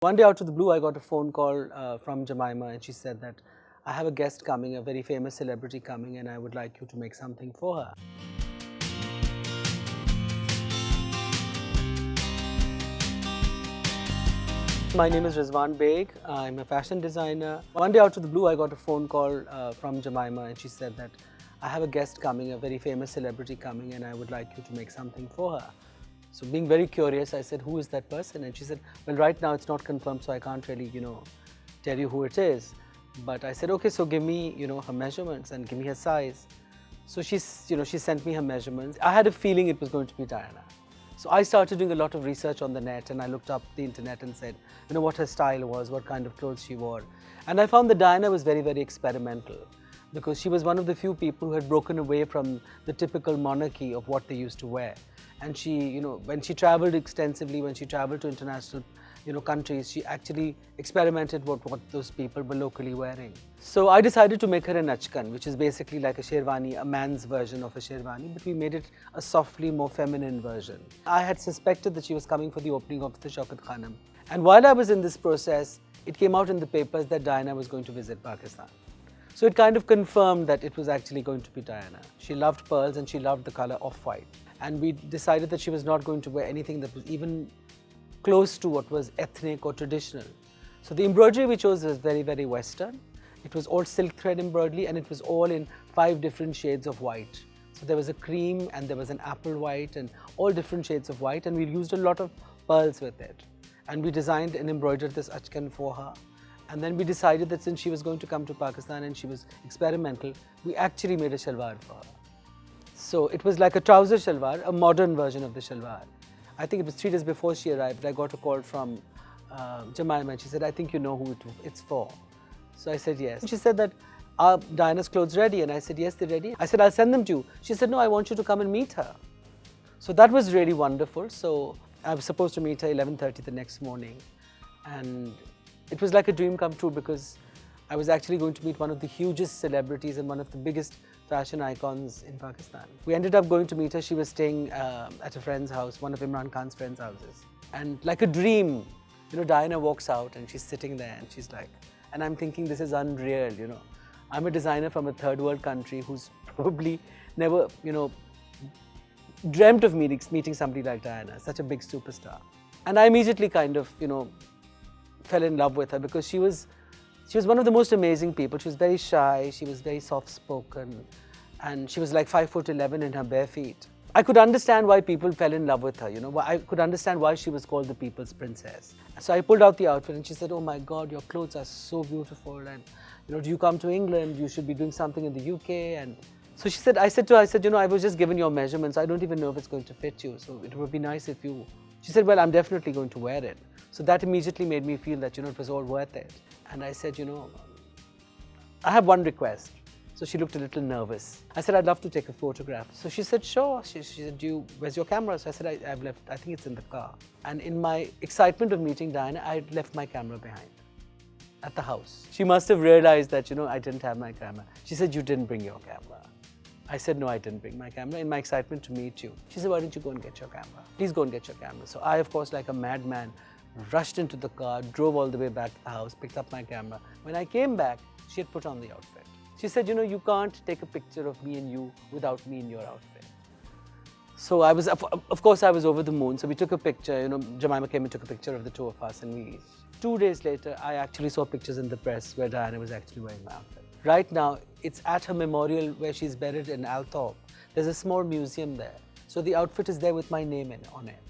One day out of the blue, I got a phone call from Jamima, and she said that I have a guest coming, a very famous celebrity coming, and I would like you to make something for her. My name is Rizwan Beg. I'm a fashion designer. One day out of the blue, I got a phone call from Jamima, and she said that I have a guest coming, a very famous celebrity coming, and I would like you to make something for her. So being very curious, I said, who is that person? And she said, well, right now it's not confirmed, so I can't really, tell you who it is. But I said, okay, so give me, her measurements and give me her size. So she sent me her measurements. I had a feeling it was going to be Diana. So I started doing a lot of research on the net, and I looked up the internet and said, what her style was, what kind of clothes she wore. And I found that Diana was very, very experimental, because she was one of the few people who had broken away from the typical monarchy of what they used to wear. And she, when she traveled extensively, when she traveled to international, countries, she actually experimented with what those people were locally wearing. So I decided to make her an achkan, which is basically like a sherwani, a man's version of a sherwani, but we made it a softly more feminine version. I had suspected that she was coming for the opening of the Shaukat Khanum. And while I was in this process, it came out in the papers that Diana was going to visit Pakistan. So it kind of confirmed that it was actually going to be Diana. She loved pearls and she loved the color off-white. And we decided that she was not going to wear anything that was even close to what was ethnic or traditional. So the embroidery we chose was very, very Western. It was all silk thread embroidery, and it was all in 5 different shades of white. So there was a cream and there was an apple white and all different shades of white, and we used a lot of pearls with it. And we designed and embroidered this achkan for her. And then we decided that since she was going to come to Pakistan and she was experimental, we actually made a shalwar for her. So it was like a trouser shalwar, a modern version of the shalwar. I think it was 3 days before she arrived, I got a call from Jamima, and she said, I think you know who it's for. So I said, yes. She said that, are Diana's clothes ready? And I said, yes, they're ready. I said, I'll send them to you. She said, no, I want you to come and meet her. So that was really wonderful. So I was supposed to meet her 11:30 the next morning. And it was like a dream come true, because I was actually going to meet one of the hugest celebrities and one of the biggest fashion icons in Pakistan. We ended up going to meet her. She was staying at a friend's house, one of Imran Khan's friend's houses. And like a dream, Diana walks out and she's sitting there and she's like, and I'm thinking, this is unreal, I'm a designer from a third world country who's probably never, dreamt of meeting somebody like Diana, such a big superstar. And I immediately kind of, fell in love with her, because she was one of the most amazing people. She was very shy, she was very soft-spoken, and she was like 5'11" in her bare feet. I could understand why people fell in love with her, I could understand why she was called the people's princess. So I pulled out the outfit and she said, oh my God, your clothes are so beautiful, and do you come to England? You should be doing something in the UK. And so I said to her, I was just given your measurements, I don't even know if it's going to fit you, so it would be nice if you... She said, well, I'm definitely going to wear it. So that immediately made me feel that, it was all worth it. And I said, I have one request. So she looked a little nervous. I said, I'd love to take a photograph. So she said, sure. She said, where's your camera? So I said, I've left, I think it's in the car. And in my excitement of meeting Diana, I had left my camera behind at the house. She must have realized that, I didn't have my camera. She said, you didn't bring your camera. I said, no, I didn't bring my camera, in my excitement to meet you. She said, why don't you go and get your camera? Please go and get your camera. So I, of course, like a madman, rushed into the car, drove all the way back to the house, picked up my camera. When I came back, she had put on the outfit. She said, you can't take a picture of me and you without me in your outfit. So I was, of course, I was over the moon. So we took a picture, Jamima came and took a picture of the two of us. And 2 days later, I actually saw pictures in the press where Diana was actually wearing my outfit. Right now, it's at her memorial where she's buried in Althorp. There's a small museum there. So the outfit is there with my name on it.